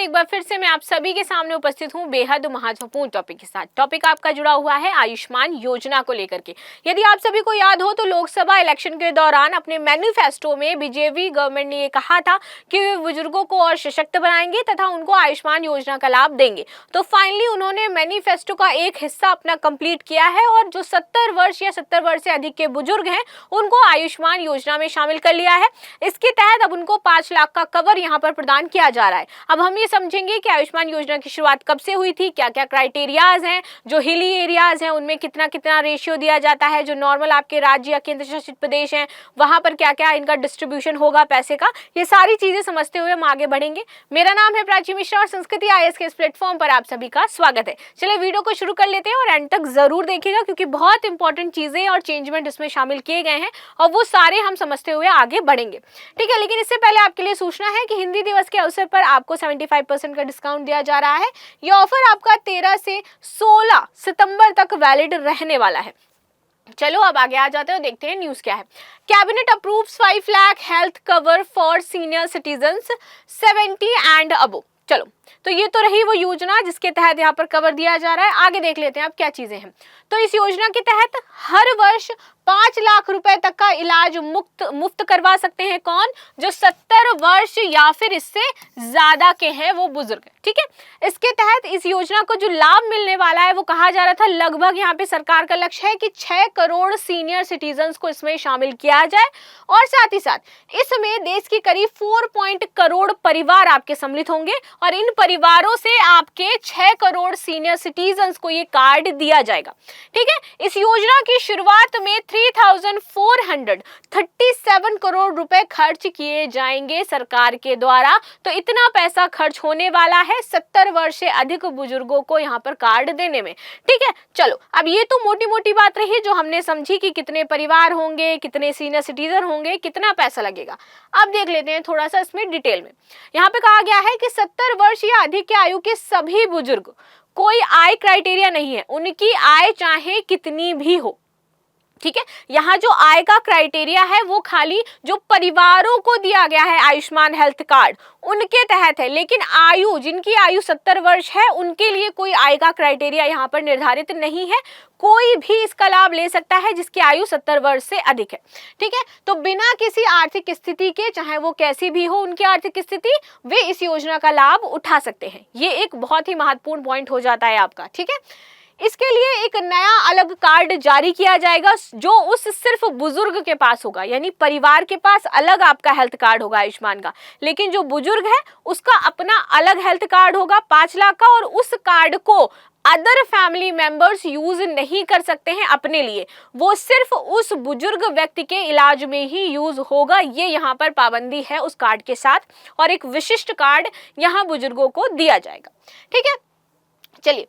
एक बार फिर से मैं आप सभी के सामने उपस्थित हूँ बेहद महत्वपूर्ण टॉपिक के साथ। टॉपिक आपका जुड़ा हुआ है आयुष्मान योजना को लेकर के। यदि आप सभी को याद हो तो लोकसभा इलेक्शन के दौरान अपने मैनिफेस्टो में बीजेपी गवर्नमेंट ने ये कहा था कि वे बुजुर्गों को और सशक्त बनाएंगे तथा उनको आयुष्मान योजना का लाभ देंगे। तो फाइनली उन्होंने मैनिफेस्टो का एक हिस्सा अपना कंप्लीट किया है और जो 70 वर्ष या 70 वर्ष से अधिक के बुजुर्ग हैं उनको आयुष्मान योजना में शामिल कर लिया है। इसके तहत अब उनको 5 लाख का कवर यहाँ पर प्रदान किया जा रहा है। अब हम ये समझेंगे कि आयुष्मान योजना की शुरुआत कब से हुई थी, क्या क्या क्राइटेरियाज हैं, जो हिली एरियाज हैं उनमें कितना कितना रेशियो दिया जाता है, जो नॉर्मल आपके राज्य या केंद्र शासित प्रदेश हैं वहां पर क्या क्या इनका डिस्ट्रीब्यूशन होगा पैसे का, ये सारी चीजें समझते हुए हम आगे बढ़ेंगे। मेरा नाम है प्राची मिश्रा और संस्कृति IAS के इस प्लेटफॉर्म पर आप सभी का स्वागत है। चलिए वीडियो को शुरू कर लेते हैं और एंड तक जरूर देखिएगा क्योंकि बहुत इंपॉर्टेंट चीजें और चेंजमेंट इसमें शामिल किए गए हैं और वो सारे हम समझते हुए आगे बढ़ेंगे। ठीक है, लेकिन इससे पहले आपके लिए सूचना है कि हिंदी दिवस के अवसर पर आपको 75% का डिस्काउंट दिया जा रहा है। यह ऑफर आपका 13 से 16 सितंबर तक वैलिड रहने वाला है। चलो अब आगे आ जाते हैं और देखते हैं न्यूज क्या है। Cabinet approves 5 lakh health cover for senior citizens 70 and above. चलो, तो ये तो रही वो योजना जिसके तहत यहाँ पर कवर दिया जा रहा है। आगे देख लेते हैं अब क्या चीजें हैं। तो इस योजना के तहत हर वर्ष 5 लाख रुपए तक का इलाज मुफ्त करवा सकते हैं कौन, जो 70 वर्ष या फिर इससे ज्यादा के हैं वो बुजुर्ग। ठीक है, इसके तहत इस योजना को जो लाभ मिलने वाला है वो कहा जा रहा था लगभग यहाँ पे सरकार का लक्ष्य है कि 6 करोड़ सीनियर सिटीजन्स को इसमें शामिल किया जाए और साथ ही साथ इसमें देश के करीब 4 करोड़ परिवार आपके सम्मिलित होंगे और इन परिवारों से आपके 6 करोड़ सीनियर सिटीजन्स को ये कार्ड दिया जाएगा। ठीक है, इस योजना की शुरुआत में 3,437 करोड़ रुपए खर्च किए जाएंगे सरकार के द्वारा। तो इतना पैसा खर्च होने वाला है 70 वर्ष से अधिक बुजुर्गों को यहाँ पर कार्ड देने में। ठीक है, चलो अब ये तो मोटी मोटी बात रही जो हमने समझी कि कितने परिवार होंगे, कितने सीनियर सिटीजन होंगे, कितना पैसा लगेगा। अब देख लेते हैं थोड़ा सा इसमें डिटेल में। यहाँ पे कहा गया है कि 70 वर्ष या अधिक के आयु के सभी बुजुर्ग, कोई आय क्राइटेरिया नहीं है, उनकी आय चाहे कितनी भी हो। ठीक है, यहाँ जो आय का क्राइटेरिया है वो खाली जो परिवारों को दिया गया है आयुष्मान हेल्थ कार्ड उनके तहत है, लेकिन आयु जिनकी आयु 70 वर्ष है उनके लिए कोई आय का क्राइटेरिया यहाँ पर निर्धारित नहीं है। कोई भी इसका लाभ ले सकता है जिसकी आयु 70 वर्ष से अधिक है। ठीक है, तो बिना किसी आर्थिक स्थिति के, चाहे वो कैसी भी हो उनकी आर्थिक स्थिति, वे इस योजना का लाभ उठा सकते हैं। ये एक बहुत ही महत्वपूर्ण पॉइंट हो जाता है आपका। ठीक है, इसके लिए एक नया अलग कार्ड जारी किया जाएगा जो उस सिर्फ बुजुर्ग के पास होगा, यानी परिवार के पास अलग आपका हेल्थ कार्ड होगा आयुष्मान का, लेकिन जो बुजुर्ग है उसका अपना अलग हेल्थ कार्ड होगा 5 लाख का और उस कार्ड को अदर फैमिली मेंबर्स यूज नहीं कर सकते हैं अपने लिए, वो सिर्फ उस बुजुर्ग व्यक्ति के इलाज में ही यूज होगा। ये यहाँ पर पाबंदी है उस कार्ड के साथ और एक विशिष्ट कार्ड यहाँ बुजुर्गों को दिया जाएगा। ठीक है, चलिए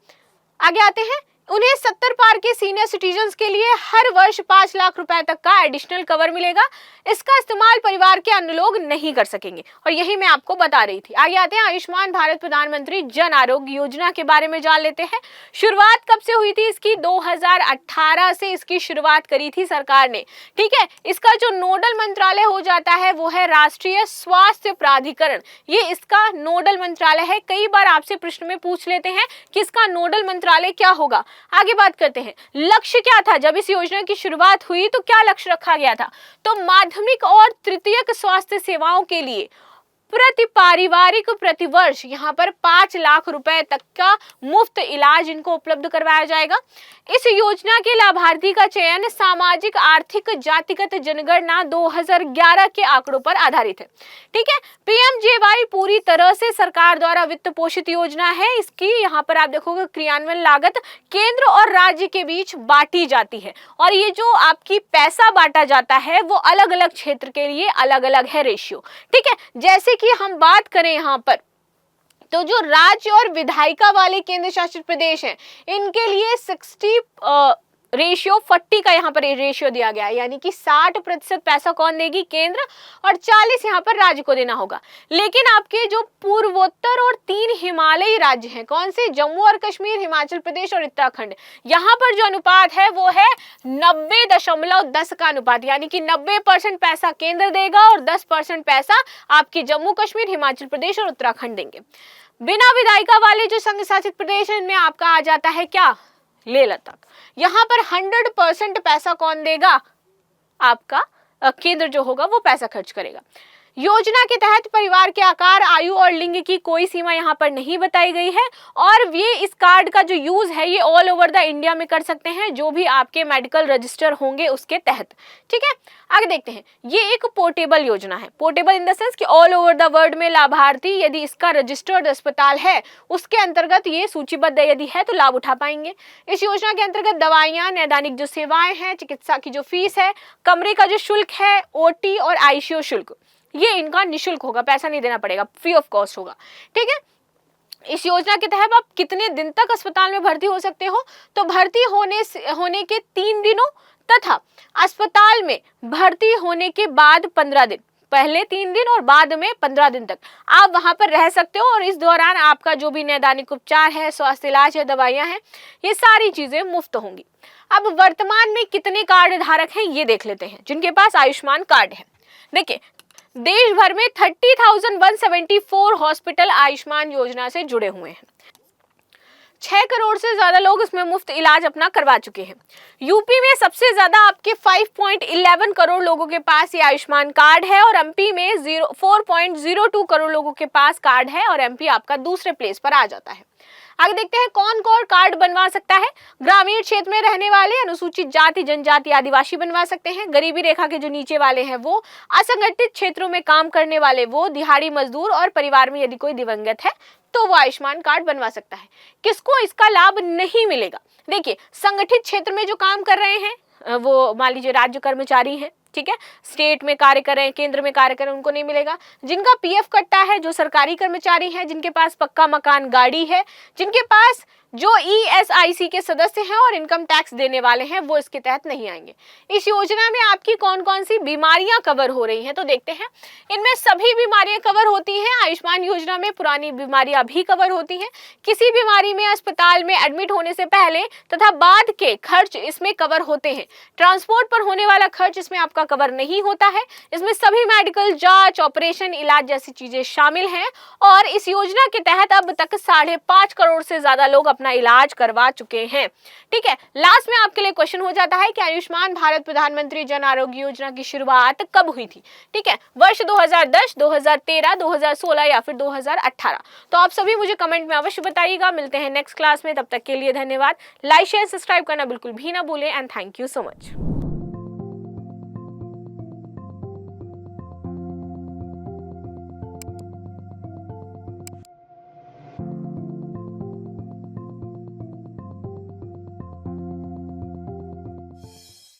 आगे आते हैं। उन्हें 70 पार के सीनियर सिटीजन्स के लिए हर वर्ष 5 लाख रुपए तक का एडिशनल कवर मिलेगा। इसका इस्तेमाल परिवार के अन्य लोग नहीं कर सकेंगे और यही मैं आपको बता रही थी। आगे आते हैं आयुष्मान भारत प्रधानमंत्री जन आरोग्य योजना के बारे में जान लेते हैं। शुरुआत कब से हुई थी इसकी? 2018 से इसकी शुरुआत करी थी सरकार ने। ठीक है, इसका जो नोडल मंत्रालय हो जाता है वो है राष्ट्रीय स्वास्थ्य प्राधिकरण। ये इसका नोडल मंत्रालय है। कई बार आपसे प्रश्न में पूछ लेते हैं कि इसका नोडल मंत्रालय क्या होगा। आगे बात करते हैं, लक्ष्य क्या था जब इस योजना की शुरुआत हुई, तो क्या लक्ष्य रखा गया था? तो माध्यमिक और तृतीयक स्वास्थ्य सेवाओं के लिए प्रति पारिवारिक प्रतिवर्ष यहाँ पर 5 लाख रुपए तक का मुफ्त इलाज इनको उपलब्ध करवाया जाएगा। इस योजना के लाभार्थी का चयन सामाजिक आर्थिक जातिगत जनगणना 2011 के आंकड़ों पर आधारित है। ठीक है, PMJY पूरी तरह से सरकार द्वारा वित्त पोषित योजना है। इसकी यहाँ पर आप देखोगे क्रियान्वयन लागत केंद्र और राज्य के बीच बांटी जाती है और ये जो आपकी पैसा बांटा जाता है वो अलग अलग क्षेत्र के लिए अलग अलग है रेशियो। ठीक है, जैसे कि हम बात करें यहाँ पर तो जो राज्य और विधायिका वाले केंद्र शासित प्रदेश हैं इनके लिए 60:40 का यहाँ पर रेशियो दिया गया है, यानी कि 60% पैसा कौन देगी? केंद्र, और 40 यहाँ पर राज्य को देना होगा। लेकिन आपके जो पूर्वोत्तर और 3 हिमालयी राज्य हैं, कौन से? जम्मू और कश्मीर, हिमाचल प्रदेश और उत्तराखंड, यहाँ पर जो अनुपात है वो है 90:10 का अनुपात, यानी कि 90% पैसा केंद्र देगा और 10% पैसा आपके जम्मू कश्मीर, हिमाचल प्रदेश और उत्तराखंड देंगे। बिना विधायिका वाले जो संघ शासित प्रदेश है इनमें आपका आ जाता है क्या, लेह लद्दाख। यहाँ पर 100% पैसा कौन देगा, आपका केंद्र जो होगा वो पैसा खर्च करेगा। योजना के तहत परिवार के आकार, आयु और लिंग की कोई सीमा यहाँ पर नहीं बताई गई है और ये इस कार्ड का जो यूज है ये ऑल ओवर द इंडिया में कर सकते हैं जो भी आपके मेडिकल रजिस्टर होंगे उसके तहत। ठीक है, आगे देखते हैं। ये एक पोर्टेबल योजना है, पोर्टेबल इन द सेंस कि ऑल ओवर द वर्ल्ड में लाभार्थी यदि इसका रजिस्टर्ड अस्पताल है उसके अंतर्गत ये सूचीबद्ध यदि है तो लाभ उठा पाएंगे। इस योजना के अंतर्गत दवाइयाँ, नैदानिक जो सेवाएं हैं, चिकित्सा की जो फीस है, कमरे का जो शुल्क है, ओटी और आईसीयू शुल्क, ये इनका निःशुल्क होगा, पैसा नहीं देना पड़ेगा, फ्री ऑफ कॉस्ट होगा। ठीक है, इस योजना के तहत आप कितने दिन तक अस्पताल में भर्ती हो सकते हो, तो भर्ती होने के 3 दिनों तथा अस्पताल में भर्ती होने के बाद 15 दिन, पहले 3 दिन और बाद में 15 दिन तक आप वहां पर रह सकते हो और इस दौरान आपका जो भी नैदानिक उपचार है, स्वास्थ्य इलाज है, दवाइयां हैं, ये सारी चीजें मुफ्त होंगी। अब वर्तमान में कितने कार्ड धारक हैं ये देख लेते हैं जिनके पास आयुष्मान कार्ड है। देखिए, देश भर में 30,174 हॉस्पिटल आयुष्मान योजना से जुड़े हुए हैं। 6 करोड़ से ज्यादा लोग इसमें मुफ्त इलाज अपना करवा चुके हैं। यूपी में सबसे ज्यादा आपके 5.11 करोड़ लोगों के पास ये आयुष्मान कार्ड है और एमपी में 4.02 करोड़ लोगों के पास कार्ड है और एमपी आपका दूसरे प्लेस पर आ जाता है। आगे देखते हैं कौन कौन कार्ड बनवा सकता है। ग्रामीण क्षेत्र में रहने वाले, अनुसूचित जाति, जनजाति, आदिवासी बनवा सकते हैं। गरीबी रेखा के जो नीचे वाले हैं वो, असंगठित क्षेत्रों में काम करने वाले वो, दिहाड़ी मजदूर और परिवार में यदि कोई दिवंगत है तो वो आयुष्मान कार्ड बनवा सकता है। किसको इसका लाभ नहीं मिलेगा, देखिए संगठित क्षेत्र में जो काम कर रहे हैं वो मान लीजिए राज्य कर्मचारी हैं, ठीक है, स्टेट में कार्य कर रहे हैं, केंद्र में कार्य कर रहे हैं, उनको नहीं मिलेगा। जिनका पीएफ कटता है, जो सरकारी कर्मचारी हैं, जिनके पास पक्का मकान, गाड़ी है, जिनके पास जो ईएसआईसी के सदस्य हैं और इनकम टैक्स देने वाले हैं वो इसके तहत नहीं आएंगे। इस योजना में आपकी कौन कौन सी बीमारियां कवर हो रही हैं तो देखते हैं। इनमें सभी बीमारियां कवर होती हैं। आयुष्मान योजना में पुरानी बीमारियां भी कवर होती हैं। किसी बीमारी में अस्पताल में एडमिट होने से पहले तथा बाद के खर्च इसमें कवर होते हैं। ट्रांसपोर्ट पर होने वाला खर्च इसमें आपका कवर नहीं होता है। इसमें सभी मेडिकल जांच, ऑपरेशन, इलाज जैसी चीजें शामिल हैं और इस योजना के तहत अब तक 5.5 करोड़ से ज्यादा लोग अपना इलाज करवा चुके हैं। ठीक है, लास्ट में आपके लिए क्वेश्चन हो जाता है कि आयुष्मान भारत प्रधानमंत्री जन आरोग्य योजना की शुरुआत कब हुई थी। ठीक है, वर्ष 2010, 2013, 2016 या फिर 2018। तो आप सभी मुझे कमेंट में अवश्य बताइएगा। मिलते हैं नेक्स्ट क्लास में, तब तक के लिए धन्यवाद। लाइक, शेयर, सब्सक्राइब करना बिल्कुल भी ना भूलें and thank you so much.